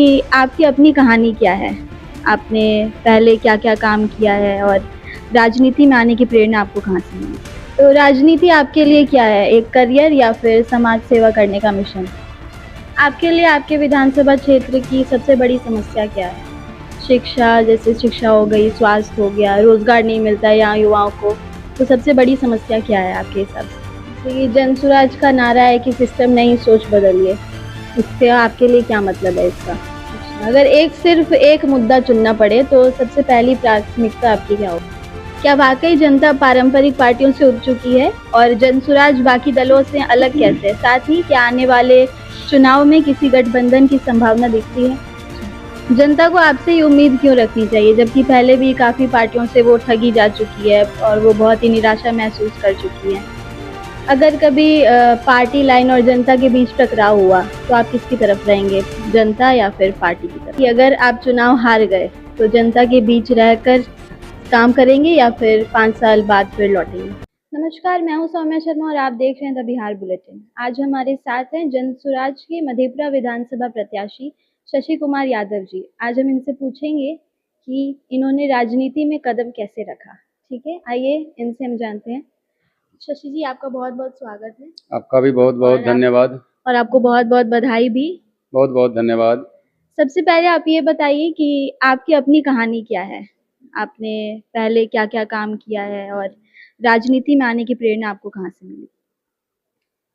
कि आपकी अपनी कहानी क्या है? आपने पहले क्या-क्या काम किया है और राजनीति में आने की प्रेरणा आपको कहाँ से मिली? तो राजनीति आपके लिए क्या है? एक करियर या फिर समाज सेवा करने का मिशन? आपके लिए आपके विधानसभा क्षेत्र की सबसे बड़ी समस्या क्या है? शिक्षा, जैसे शिक्षा हो गई, स्वास्थ्य हो गया, रोज़गार नहीं मिलता है यहाँ युवाओं को, तो सबसे बड़ी समस्या क्या है आपके हिसाब से? जैसे कि जनसुराज का नारा है कि सिस्टम नहीं, सोच बदलिए। इससे आपके लिए क्या मतलब है इसका? अगर सिर्फ एक मुद्दा चुनना पड़े तो सबसे पहली प्राथमिकता आपकी क्या होगी? क्या वाकई जनता पारंपरिक पार्टियों से उब चुकी है और जनसुराज बाकी दलों से अलग कैसे है? साथ ही क्या आने वाले चुनाव में किसी गठबंधन की संभावना दिखती है? जनता को आपसे ये उम्मीद क्यों रखनी चाहिए, जबकि पहले भी काफ़ी पार्टियों से वो ठगी जा चुकी है और वो बहुत ही निराशा महसूस कर चुकी है? अगर कभी पार्टी लाइन और जनता के बीच टकराव हुआ, तो आप किसकी तरफ रहेंगे? जनता या फिर पार्टी की तरफ? कि अगर आप चुनाव हार गए, तो जनता के बीच रहकर काम करेंगे या फिर 5 साल बाद फिर लौटेंगे? नमस्कार, मैं हूँ सौम्या शर्मा और आप देख रहे हैं द बिहार बुलेटिन। आज हमारे साथ हैं जनसुराज के मधेपुरा विधानसभा प्रत्याशी शशि कुमार यादव जी। आज हम इनसे पूछेंगे कि इन्होंने राजनीति में कदम कैसे रखा। ठीक है, आइए इनसे हम जानते हैं। शशि जी, आपका बहुत-बहुत स्वागत है। आपका भी बहुत बहुत धन्यवाद। और आपको बहुत-बहुत बधाई भी। बहुत बहुत धन्यवाद। सबसे पहले आप ये बताइए कि आपकी अपनी कहानी क्या है? आपने पहले क्या-क्या काम किया है और राजनीति में आने की प्रेरणा आपको कहाँ से मिली?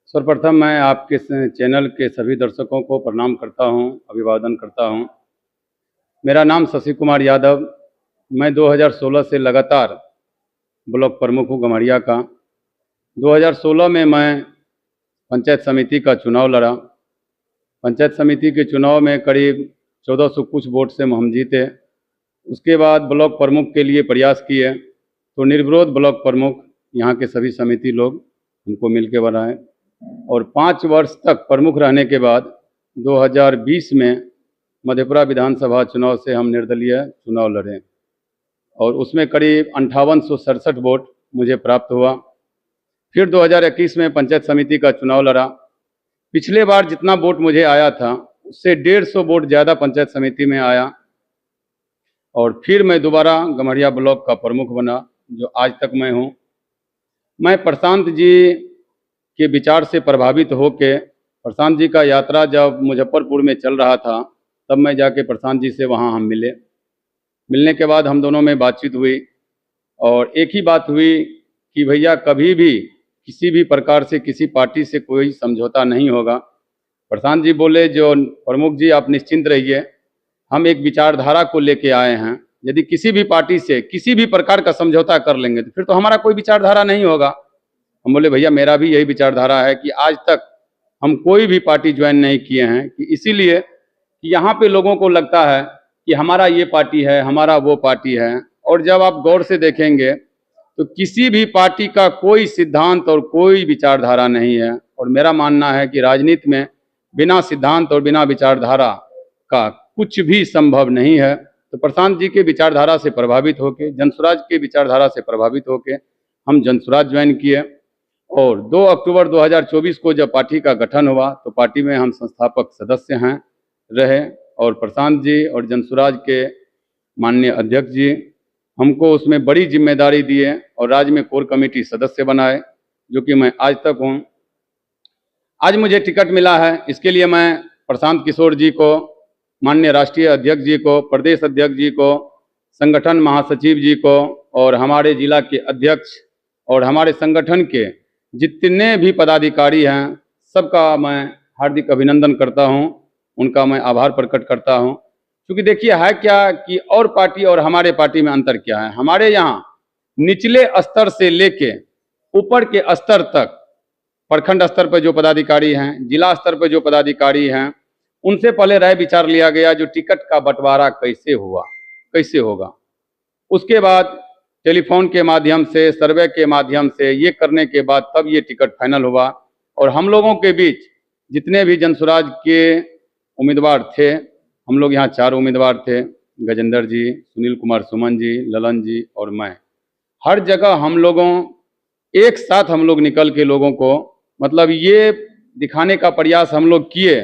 सर्वप्रथम मैं आपके चैनल के सभी दर्शकों को प्रणाम करता हूं, अभिवादन करता हूं। मेरा नाम शशि कुमार यादव। मैं 2016 से लगातार ब्लॉक प्रमुख हूं गम्हरिया का। 2016 में मैं पंचायत समिति का चुनाव लड़ा। पंचायत समिति के चुनाव में करीब 1400 कुछ वोट से हम जीते। उसके बाद ब्लॉक प्रमुख के लिए प्रयास किए तो निर्विरोध ब्लॉक प्रमुख यहाँ के सभी समिति लोग हमको मिल के बनाए और 5 वर्ष तक प्रमुख रहने के बाद 2020 में मधेपुरा विधानसभा चुनाव से हम निर्दलीय चुनाव लड़े और उसमें करीब 5867 वोट मुझे प्राप्त हुआ। फिर 2021 में पंचायत समिति का चुनाव लड़ा। पिछले बार जितना वोट मुझे आया था उससे 150 वोट ज़्यादा पंचायत समिति में आया और फिर मैं दोबारा गम्हरिया ब्लॉक का प्रमुख बना, जो आज तक मैं हूँ। मैं प्रशांत जी के विचार से प्रभावित होकर, प्रशांत जी का यात्रा जब मुजफ्फरपुर में चल रहा था तब मैं जाके प्रशांत जी से वहाँ हम मिले। मिलने के बाद हम दोनों में बातचीत हुई और एक ही बात हुई कि भैया कभी भी किसी भी प्रकार से किसी पार्टी से कोई समझौता नहीं होगा। प्रशांत जी बोले, जो प्रमुख जी आप निश्चिंत रहिए, हम एक विचारधारा को लेके आए हैं। यदि किसी भी पार्टी से किसी भी प्रकार का समझौता कर लेंगे तो फिर तो हमारा कोई विचारधारा नहीं होगा। हम बोले भैया मेरा भी यही विचारधारा है कि आज तक हम कोई भी पार्टी ज्वाइन नहीं किए हैं, कि इसीलिए कि यहाँ पे लोगों को लगता है कि हमारा ये पार्टी है, हमारा वो पार्टी है, और जब आप गौर से देखेंगे तो किसी भी पार्टी का कोई सिद्धांत और कोई विचारधारा नहीं है। और मेरा मानना है कि राजनीति में बिना सिद्धांत और बिना विचारधारा का कुछ भी संभव नहीं है। तो प्रशांत जी के विचारधारा से प्रभावित होकर, जनसुराज के विचारधारा से प्रभावित होकर हम जनसुराज ज्वाइन किए और 2 अक्टूबर 2024 को जब पार्टी का गठन हुआ तो पार्टी में हम संस्थापक सदस्य हैं रहे और प्रशांत जी और जनसुराज के माननीय अध्यक्ष जी हमको उसमें बड़ी जिम्मेदारी दिए और राज्य में कोर कमेटी सदस्य बनाए, जो कि मैं आज तक हूँ। आज मुझे टिकट मिला है, इसके लिए मैं प्रशांत किशोर जी को, माननीय राष्ट्रीय अध्यक्ष जी को, प्रदेश अध्यक्ष जी को, संगठन महासचिव जी को और हमारे जिला के अध्यक्ष और हमारे संगठन के जितने भी पदाधिकारी हैं सबका मैं हार्दिक अभिनंदन करता हूं, उनका मैं आभार प्रकट करता हूं। क्योंकि देखिए है क्या कि और पार्टी और हमारे पार्टी में अंतर क्या है। हमारे यहाँ निचले स्तर से लेके ऊपर के स्तर तक, प्रखंड स्तर पर जो पदाधिकारी हैं, जिला स्तर पर जो पदाधिकारी हैं, उनसे पहले राय विचार लिया गया जो टिकट का बंटवारा कैसे हुआ, कैसे होगा। उसके बाद टेलीफोन के माध्यम से, सर्वे के माध्यम से ये करने के बाद तब ये टिकट फाइनल हुआ। और हम लोगों के बीच जितने भी जनसुराज के उम्मीदवार थे, हम लोग यहाँ 4 उम्मीदवार थे, गजेंद्र जी, सुनील कुमार सुमन जी, ललन जी और मैं। हर जगह हम लोगों एक साथ हम लोग निकल के लोगों को मतलब ये दिखाने का प्रयास हम लोग किए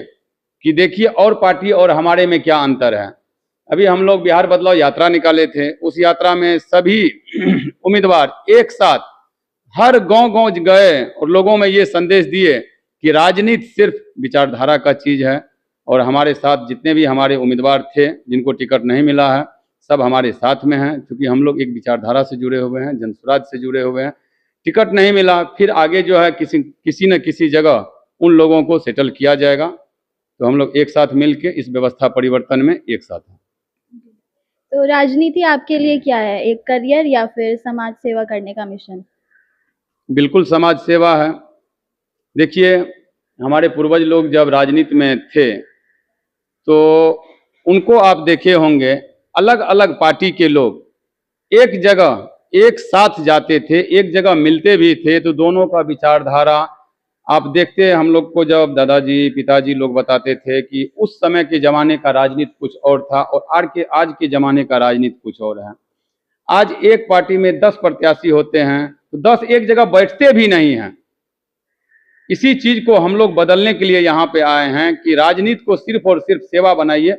कि देखिए और पार्टी और हमारे में क्या अंतर है। अभी हम लोग बिहार बदलाव यात्रा निकाले थे, उस यात्रा में सभी उम्मीदवार एक साथ हर गांव-गांव गए और लोगों में ये संदेश दिए कि राजनीति सिर्फ विचारधारा का चीज है। और हमारे साथ जितने भी हमारे उम्मीदवार थे जिनको टिकट नहीं मिला है, सब हमारे साथ में हैं, क्योंकि हम लोग एक विचारधारा से जुड़े हुए हैं, जनसुराज से जुड़े हुए हैं। टिकट नहीं मिला, फिर आगे जो है किसी न किसी जगह उन लोगों को सेटल किया जाएगा। तो हम लोग एक साथ मिलके इस व्यवस्था परिवर्तन में एक साथ हैं। तो राजनीति आपके लिए क्या है, एक करियर या फिर समाज सेवा करने का मिशन? बिल्कुल समाज सेवा है। देखिए, हमारे पूर्वज लोग जब राजनीति में थे तो उनको आप देखे होंगे, अलग अलग पार्टी के लोग एक जगह एक साथ जाते थे, एक जगह मिलते भी थे। तो दोनों का विचारधारा आप देखते, हम लोग को जब दादाजी पिताजी लोग बताते थे कि उस समय के ज़माने का राजनीति कुछ और था और आज के ज़माने का राजनीति कुछ और है। आज एक पार्टी में 10 प्रत्याशी होते हैं तो 10 एक जगह बैठते भी नहीं हैं। इसी चीज को हम लोग बदलने के लिए यहाँ पे आए हैं कि राजनीति को सिर्फ और सिर्फ सेवा बनाइए।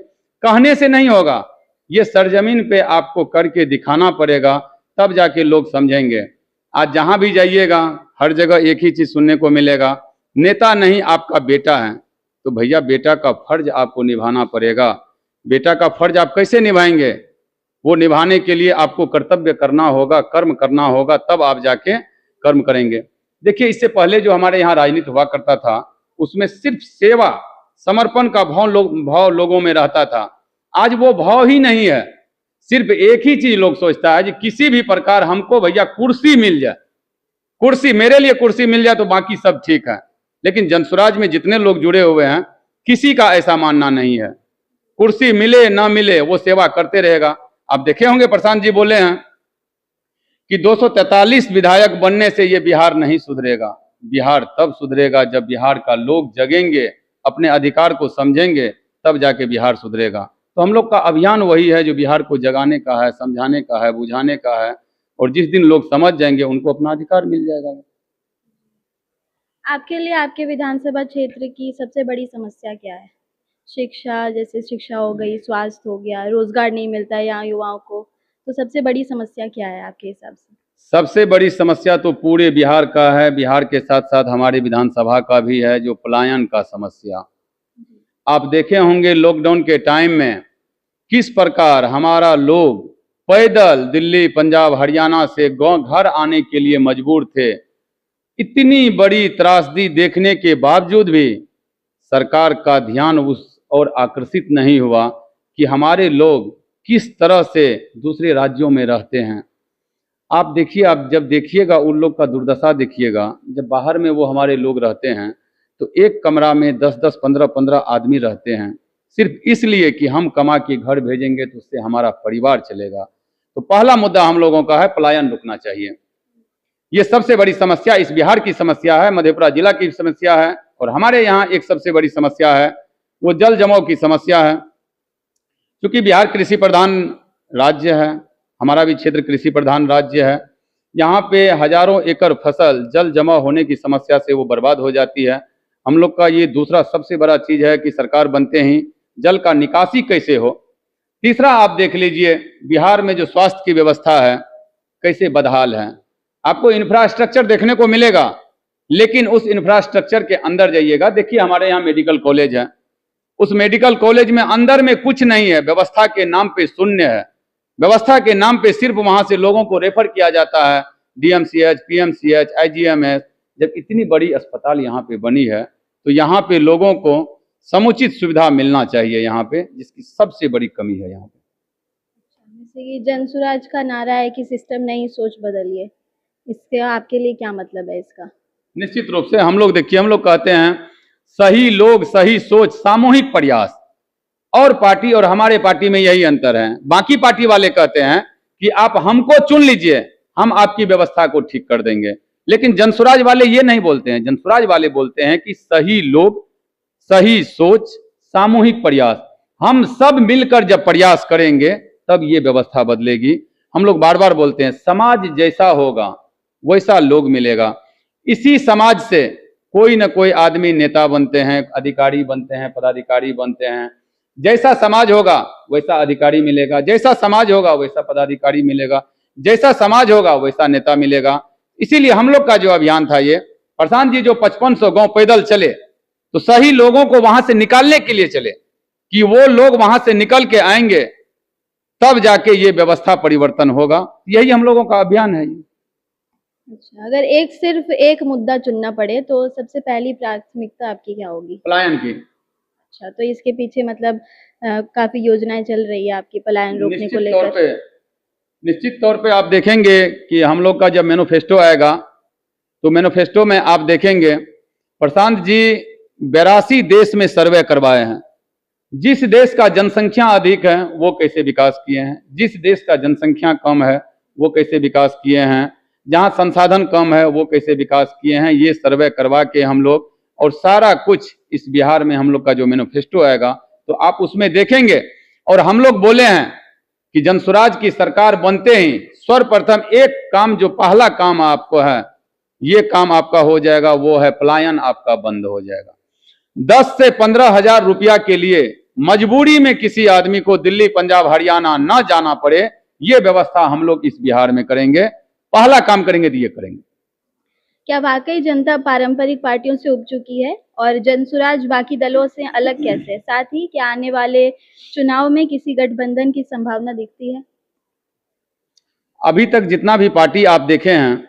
कहने से नहीं होगा, ये सरजमीन पे आपको करके दिखाना पड़ेगा, तब जाके लोग समझेंगे। आज जहाँ भी जाइएगा हर जगह एक ही चीज सुनने को मिलेगा, नेता नहीं आपका बेटा है। तो भैया बेटा का फर्ज आपको निभाना पड़ेगा। बेटा का फर्ज आप कैसे निभाएंगे? वो निभाने के लिए आपको कर्तव्य करना होगा, कर्म करना होगा, तब आप जाके कर्म करेंगे। देखिए, इससे पहले जो हमारे यहाँ राजनीति हुआ करता था उसमें सिर्फ सेवा समर्पण का भाव लोगों में रहता था। आज वो भाव ही नहीं है। सिर्फ एक ही चीज लोग सोचता है कि किसी भी प्रकार हमको भैया कुर्सी मिल जाए, कुर्सी मेरे लिए कुर्सी मिल जाए तो बाकी सब ठीक है। लेकिन जनसुराज में जितने लोग जुड़े हुए हैं किसी का ऐसा मानना नहीं है। कुर्सी मिले ना मिले वो सेवा करते रहेगा। आप देखे होंगे प्रशांत जी बोले हैं कि 243 विधायक बनने से ये बिहार नहीं सुधरेगा। बिहार तब सुधरेगा जब बिहार का लोग जगेंगे, अपने अधिकार को समझेंगे, तब जाके बिहार सुधरेगा। तो हम लोग का अभियान वही है जो बिहार को जगाने का है, समझाने का है, बुझाने का है। और जिस दिन लोग समझ जाएंगे उनको अपना अधिकार मिल जाएगा। आपके लिए आपके विधानसभा क्षेत्र की सबसे बड़ी समस्या क्या है? शिक्षा, जैसे शिक्षा हो गई, स्वास्थ्य हो गया, रोजगार नहीं मिलता है यहाँ युवाओं को, तो सबसे बड़ी समस्या क्या है आपके हिसाब से? सबसे बड़ी समस्या तो पूरे बिहार का है, बिहार के साथ साथ हमारे विधानसभा का भी है, जो पलायन का समस्या। आप देखे होंगे लॉकडाउन के टाइम में किस प्रकार हमारा लोग पैदल दिल्ली, पंजाब, हरियाणा से गांव घर आने के लिए मजबूर थे। इतनी बड़ी त्रासदी देखने के बावजूद भी सरकार का ध्यान उस और आकर्षित नहीं हुआ कि हमारे लोग किस तरह से दूसरे राज्यों में रहते हैं। आप देखिए, आप जब देखिएगा उन लोग का दुर्दशा देखिएगा, जब बाहर में वो हमारे लोग रहते हैं तो एक कमरा में 10-10, 15-15 आदमी रहते हैं, सिर्फ इसलिए कि हम कमा के घर भेजेंगे तो उससे हमारा परिवार चलेगा। तो पहला मुद्दा हम लोगों का है पलायन रुकना चाहिए। ये सबसे बड़ी समस्या इस बिहार की समस्या है, मधेपुरा जिला की समस्या है। और हमारे यहाँ एक सबसे बड़ी समस्या है वो जल जमाव की समस्या है। क्योंकि बिहार कृषि प्रधान राज्य है, हमारा भी क्षेत्र कृषि प्रधान राज्य है। यहाँ पे हजारों एकड़ फसल जल जमा होने की समस्या से वो बर्बाद हो जाती है। हम लोग का ये दूसरा सबसे बड़ा चीज है कि सरकार बनते ही जल का निकासी कैसे हो। तीसरा आप देख लीजिए बिहार में जो स्वास्थ्य की व्यवस्था है कैसे बदहाल है। आपको इंफ्रास्ट्रक्चर देखने को मिलेगा, लेकिन उस इंफ्रास्ट्रक्चर के अंदर जाइएगा, देखिए हमारे यहाँ मेडिकल कॉलेज है, उस मेडिकल कॉलेज में अंदर में कुछ नहीं है, व्यवस्था के नाम पे शून्य है। व्यवस्था के नाम पे सिर्फ वहां से लोगों को रेफर किया जाता है डीएमसीएच, पीएमसीएच, आईजीएमएस। जब इतनी बड़ी अस्पताल यहाँ पे बनी है तो यहाँ पे लोगों को समुचित सुविधा मिलना चाहिए यहाँ पे, जिसकी सबसे बड़ी कमी है यहाँ पे। जैसे कि जनसुराज का नारा है कि सिस्टम नहीं सोच बदलिए, इससे आपके लिए क्या मतलब है इसका? निश्चित रूप से हम लोग देखिए, हम लोग कहते हैं सही लोग सही सोच सामूहिक प्रयास। और पार्टी और हमारे पार्टी में यही अंतर है। बाकी पार्टी वाले कहते हैं कि आप हमको चुन लीजिए, हम आपकी व्यवस्था को ठीक कर देंगे। लेकिन जनसुराज वाले ये नहीं बोलते हैं। जनसुराज वाले बोलते हैं कि सही लोग सही सोच सामूहिक प्रयास। हम सब मिलकर जब प्रयास करेंगे तब ये व्यवस्था बदलेगी। हम लोग बार बार बोलते हैं समाज जैसा होगा वैसा लोग मिलेगा। इसी समाज से कोई न कोई आदमी नेता बनते हैं, अधिकारी बनते हैं, पदाधिकारी बनते हैं। जैसा समाज होगा वैसा अधिकारी मिलेगा, जैसा समाज होगा वैसा पदाधिकारी मिलेगा, जैसा समाज होगा वैसा नेता मिलेगा। इसीलिए हम लोग का जो अभियान था ये, प्रशांत जी जो 5500 गांव पैदल चले, तो सही लोगों को वहां से निकालने के लिए चले कि वो लोग वहां से निकल के आएंगे तब जाके ये व्यवस्था परिवर्तन होगा। यही हम लोगों का अभियान है। अच्छा, अगर सिर्फ एक मुद्दा चुनना पड़े तो सबसे पहली प्राथमिकता आपकी क्या होगी? पलायन की। अच्छा, तो इसके पीछे मतलब काफी योजनाएं चल रही है आपकी पलायन रोकने को लेकर? निश्चित तौर पे आप देखेंगे कि हम लोग का जब मैनिफेस्टो आएगा तो मैनिफेस्टो में आप देखेंगे प्रशांत जी 82 देश में सर्वे करवाए हैं। जिस देश का जनसंख्या अधिक है वो कैसे विकास किए हैं, जिस देश का जनसंख्या कम है वो कैसे विकास किए हैं, जहां संसाधन कम है वो कैसे विकास किए हैं, ये सर्वे करवा के हम लोग, और सारा कुछ इस बिहार में हम लोग का जो मैनिफेस्टो आएगा तो आप उसमें देखेंगे। और हम लोग बोले हैं कि जनसुराज की सरकार बनते ही सर्वप्रथम एक काम, जो पहला काम आपको है, ये काम आपका हो जाएगा, वो है पलायन आपका बंद हो जाएगा। 10 से 15 हजार रुपया के लिए मजबूरी में किसी आदमी को दिल्ली, पंजाब, हरियाणा ना जाना पड़े, ये व्यवस्था हम लोग इस बिहार में करेंगे। पहला काम करेंगे तो ये करेंगे। क्या वाकई जनता पारंपरिक पार्टियों से उब चुकी है और जनसुराज बाकी दलों से अलग कैसे है? साथ ही क्या आने वाले चुनाव में किसी गठबंधन की संभावना दिखती है? अभी तक जितना भी पार्टी आप देखे हैं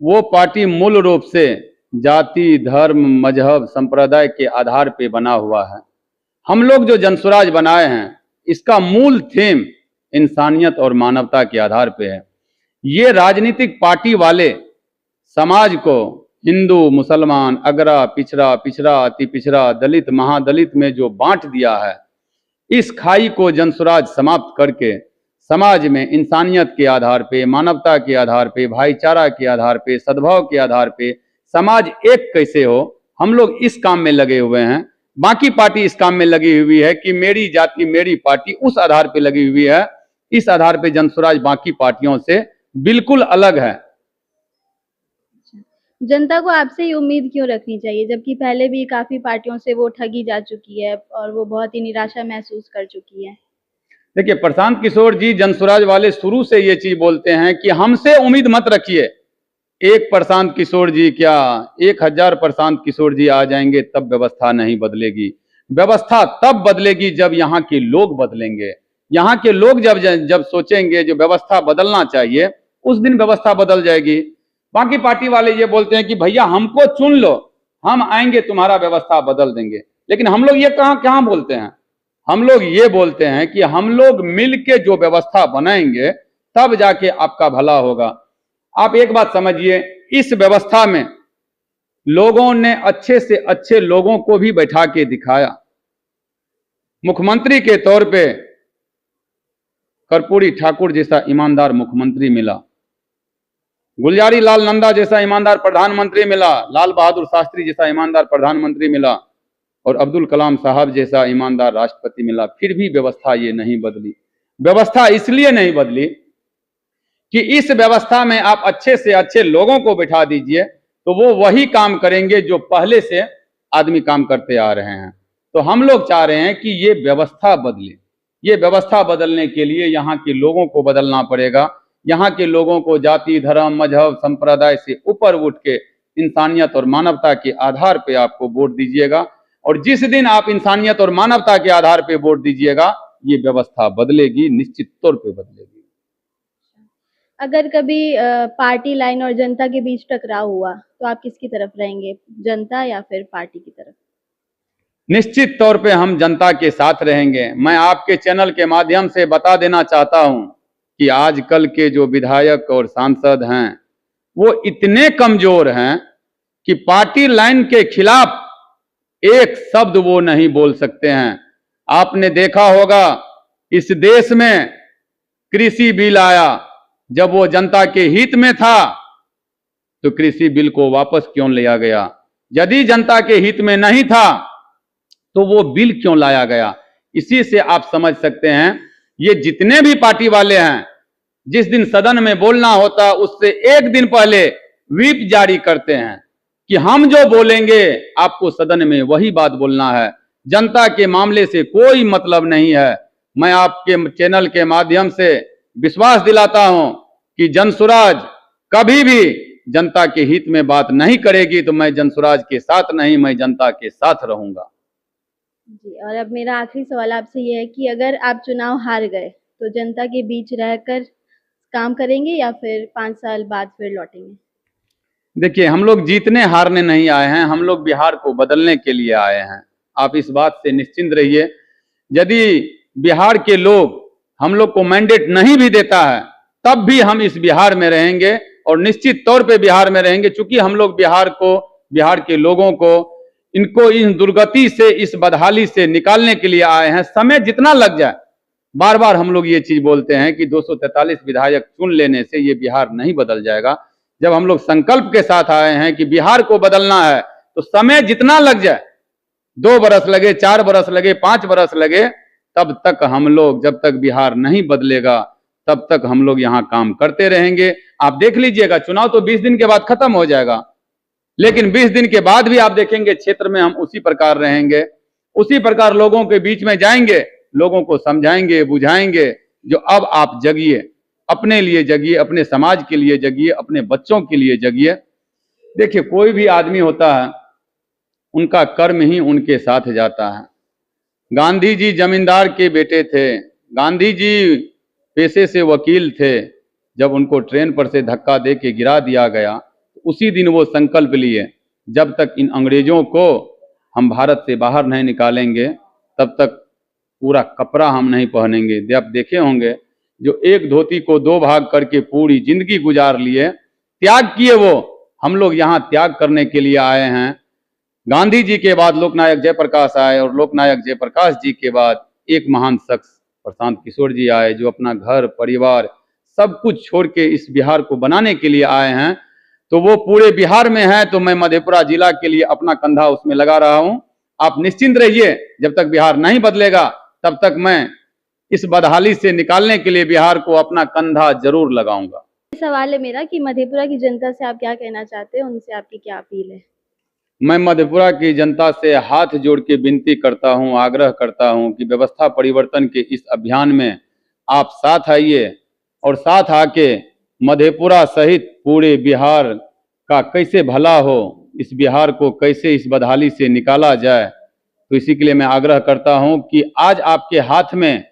वो पार्टी मूल रूप से जाति, धर्म, मजहब, संप्रदाय के आधार पे बना हुआ है। हम लोग जो जनसुराज बनाए हैं इसका मूल थीम इंसानियत और मानवता के आधार पे है। ये राजनीतिक पार्टी वाले समाज को हिंदू, मुसलमान, अगरा, पिछड़ा, पिछड़ा, अति पिछड़ा, दलित, महादलित में जो बांट दिया है, इस खाई को जनसुराज समाप्त करके समाज में इंसानियत के आधार पे, मानवता के आधार पे, भाईचारा के आधार पे, सद्भाव के आधार पे समाज एक कैसे हो, हम लोग इस काम में लगे हुए हैं। बाकी पार्टी इस काम में लगी हुई है कि मेरी जाति मेरी पार्टी, उस आधार पे लगी हुई है। इस आधार पे जनसुराज बाकी पार्टियों से बिल्कुल अलग है। जनता को आपसे ही उम्मीद क्यों रखनी चाहिए, जबकि पहले भी काफी पार्टियों से वो ठगी जा चुकी है और वो बहुत ही निराशा महसूस कर चुकी है? देखिए, प्रशांत किशोर जी जनसुराज वाले शुरू से ये चीज बोलते हैं कि हमसे उम्मीद मत रखिए। एक प्रशांत किशोर जी क्या 1000 प्रशांत किशोर जी आ जाएंगे तब व्यवस्था नहीं बदलेगी। व्यवस्था तब बदलेगी जब यहाँ के लोग बदलेंगे। यहाँ के लोग जब सोचेंगे जो व्यवस्था बदलना चाहिए, उस दिन व्यवस्था बदल जाएगी। बाकी पार्टी वाले ये बोलते हैं कि भैया हमको चुन लो, हम आएंगे तुम्हारा व्यवस्था बदल देंगे। लेकिन हम लोग ये कहाँ बोलते हैं, हम लोग ये बोलते हैं कि हम लोग मिल के जो व्यवस्था बनाएंगे तब जाके आपका भला होगा। आप एक बात समझिए, इस व्यवस्था में लोगों ने अच्छे से अच्छे लोगों को भी बैठा के दिखाया। मुख्यमंत्री के तौर पे कर्पूरी ठाकुर जैसा ईमानदार मुख्यमंत्री मिला, गुलजारी लाल नंदा जैसा ईमानदार प्रधानमंत्री मिला, लाल बहादुर शास्त्री जैसा ईमानदार प्रधानमंत्री मिला, और अब्दुल कलाम साहब जैसा ईमानदार राष्ट्रपति मिला। फिर भी व्यवस्था ये नहीं बदली। व्यवस्था इसलिए नहीं बदली कि इस व्यवस्था में आप अच्छे से अच्छे लोगों को बिठा दीजिए तो वो वही काम करेंगे जो पहले से आदमी काम करते आ रहे हैं। तो हम लोग चाह रहे हैं कि ये व्यवस्था बदले। ये व्यवस्था बदलने के लिए यहाँ के लोगों को बदलना पड़ेगा। यहाँ के लोगों को जाति, धर्म, मजहब, संप्रदाय से ऊपर उठ के इंसानियत और मानवता के आधार पे आपको वोट दीजिएगा। और जिस दिन आप इंसानियत और मानवता के आधार पे वोट दीजिएगा, ये व्यवस्था बदलेगी, निश्चित तौर पे बदलेगी। अगर कभी पार्टी लाइन और जनता के बीच टकराव हुआ तो आप किसकी तरफ रहेंगे, जनता या फिर पार्टी की तरफ? निश्चित तौर पे हम जनता के साथ रहेंगे। मैं आपके चैनल के माध्यम से बता देना चाहता हूं कि आजकल के जो विधायक और सांसद हैं वो इतने कमजोर हैं कि पार्टी लाइन के खिलाफ एक शब्द वो नहीं बोल सकते हैं। आपने देखा होगा इस देश में कृषि बिल आया, जब वो जनता के हित में था तो कृषि बिल को वापस क्यों लिया गया? यदि जनता के हित में नहीं था तो वो बिल क्यों लाया गया? इसी से आप समझ सकते हैं ये जितने भी पार्टी वाले हैं, जिस दिन सदन में बोलना होता उससे एक दिन पहले व्हिप जारी करते हैं कि हम जो बोलेंगे आपको सदन में वही बात बोलना है, जनता के मामले से कोई मतलब नहीं है। मैं आपके चैनल के माध्यम से विश्वास दिलाता हूं कि जनसुराज कभी भी जनता के हित में बात नहीं करेगी, तो मैं जनसुराज के साथ नहीं, मैं जनता के साथ रहूंगा। जी, और अब मेरा आखिरी सवाल आपसे ये है कि अगर आप चुनाव हार गए तो जनता के बीच रहकर काम करेंगे या फिर 5 साल बाद फिर लौटेंगे? देखिए, हम लोग जीतने हारने नहीं आए हैं, हम लोग बिहार को बदलने के लिए आए हैं। आप इस बात से निश्चिंत रहिए। यदि बिहार के लोग हम लोग को मैंडेट नहीं भी देता है, तब भी हम इस बिहार में रहेंगे और निश्चित तौर पे बिहार में रहेंगे, चूंकि हम लोग बिहार के लोगों को इनको इन दुर्गति से, इस बदहाली से निकालने के लिए आए हैं। समय जितना लग जाए, बार बार हम लोग ये चीज बोलते हैं कि 243 विधायक चुन लेने से ये बिहार नहीं बदल जाएगा। जब हम लोग संकल्प के साथ आए हैं कि बिहार को बदलना है, तो समय जितना लग जाए, 2 बरस लगे, 4 बरस लगे, 5 बरस लगे, तब तक हम लोग, जब तक बिहार नहीं बदलेगा तब तक हम लोग यहाँ काम करते रहेंगे। आप देख लीजिएगा, चुनाव तो 20 दिन के बाद खत्म हो जाएगा, लेकिन 20 दिन के बाद भी आप देखेंगे क्षेत्र में हम उसी प्रकार रहेंगे, उसी प्रकार लोगों के बीच में जाएंगे, लोगों को समझाएंगे, बुझाएंगे। जो अब आप जगिए, अपने लिए जगिए, अपने समाज के लिए जगिए, अपने बच्चों के लिए जगिए। देखिए, कोई भी आदमी होता है, उनका कर्म ही उनके साथ जाता है। गांधी जी जमींदार के बेटे थे, गांधी जी पेशे से वकील थे। जब उनको ट्रेन पर से धक्का दे के गिरा दिया गया, उसी दिन वो संकल्प लिए, जब तक इन अंग्रेजों को हम भारत से बाहर नहीं निकालेंगे, तब तक पूरा कपड़ा हम नहीं पहनेंगे। आप देखे होंगे, जो एक धोती को 2 भाग करके पूरी जिंदगी गुजार लिए, त्याग किए, वो हम लोग यहाँ त्याग करने के लिए आए हैं। गांधी जी के बाद लोकनायक जयप्रकाश आए, और लोकनायक जयप्रकाश जी के बाद एक महान शख्स प्रशांत किशोर जी आए, जो अपना घर परिवार सब कुछ छोड़ के इस बिहार को बनाने के लिए आए हैं। तो वो पूरे बिहार में है, तो मैं मधेपुरा जिला के लिए अपना कंधा उसमें लगा रहा हूं। आप निश्चिंत रहिए, जब तक बिहार नहीं बदलेगा तब तक मैं इस बदहाली से निकालने के लिए बिहार को अपना कंधा जरूर लगाऊंगा। सवाल है मेरा कि मधेपुरा की जनता से आप क्या कहना चाहते हैं, उनसे आपकी क्या अपील है? मैं मधेपुरा की जनता से हाथ जोड़ के विनती करता हूं, आग्रह करता हूं कि व्यवस्था परिवर्तन के इस अभियान में आप साथ आइए, और साथ आके मधेपुरा सहित पूरे बिहार का कैसे भला हो, इस बिहार को कैसे इस बदहाली से निकाला जाए। तो इसी के लिए मैं आग्रह करता हूं कि आज आपके हाथ में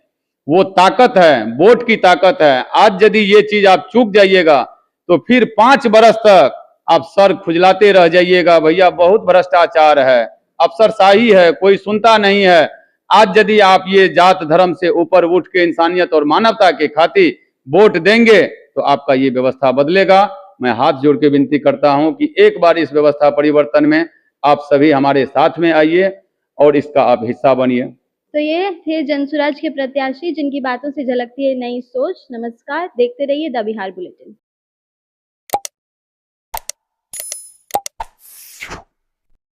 वो ताकत है, वोट की ताकत है। आज यदि ये चीज आप चूक जाइएगा, तो फिर 5 बरस तक आप सर खुजलाते रह जाइएगा, भैया बहुत भ्रष्टाचार है, अफसरशाही है, कोई सुनता नहीं है। आज यदि आप ये जात धर्म से ऊपर उठ के इंसानियत और मानवता के खातिर वोट देंगे, तो आपका ये व्यवस्था बदलेगा। मैं हाथ जोड़ के विनती करता हूं कि एक बार इस व्यवस्था परिवर्तन में आप सभी हमारे साथ में आइए और इसका आप हिस्सा बनिए। तो ये थे जनसुराज के प्रत्याशी, जिनकी बातों से झलकती है नई सोच। नमस्कार, देखते रहिए द बिहार बुलेटिन।